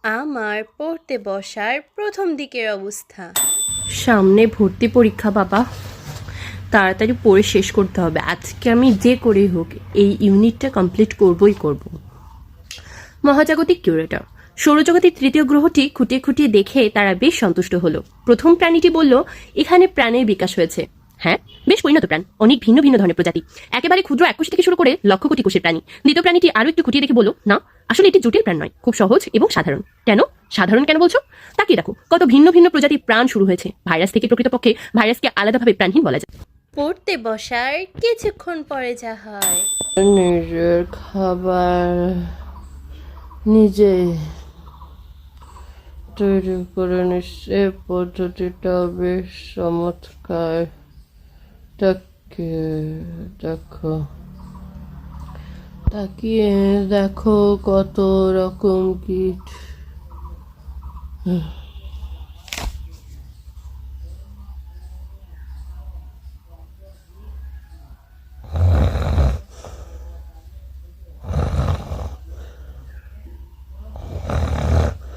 আমার পড়তে বসার প্রথম দিকের অবস্থা। সামনে ভর্তি পরীক্ষা বাবা, তাড়াতাড়ি পড়ে শেষ করতে হবে। আজকে আমি যে করেই হোক এই ইউনিটটা কমপ্লিট করবই করব। মহাজাগতিক কিউরেটর সৌরজগতের তৃতীয় গ্রহটি খুঁটিয়ে খুঁটিয়ে দেখে তারা বেশ সন্তুষ্ট হলো। প্রথম প্রাণীটি বলল, এখানে প্রাণের বিকাশ হয়েছে। হ্যাঁ, বেশ পরিণত প্রাণ, অনেক ভিন্ন ভিন্ন ধরনের প্রজাতি, একেবারে ক্ষুদ্র এককোষ থেকে শুরু করে লক্ষ কোটি কোষের প্রাণী। দ্বিতীয় প্রাণীটি আরো একটু খুঁটিয়ে দেখে বলল, না, আসলে এটি জটিল প্রাণ নয়, খুব সহজ এবং সাধারণ। কেন সাধারণ কেন বলছো? তাকিয়ে দেখো, কত ভিন্ন ভিন্ন প্রজাতির প্রাণ শুরু হয়েছে। ভাইরাস থেকে প্রকৃতপক্ষে ভাইরাসকে আলাদাভাবে প্রাণহীন বলা যায়। পড়তে বসার কিছুক্ষণ পরে যা হয়, নিজের খাবার নিজে তৈরি করে নিচ্ছে। পদ্ধতিটা বেশ চমৎকার। তাকিয়ে দেখো কত রকম কীট।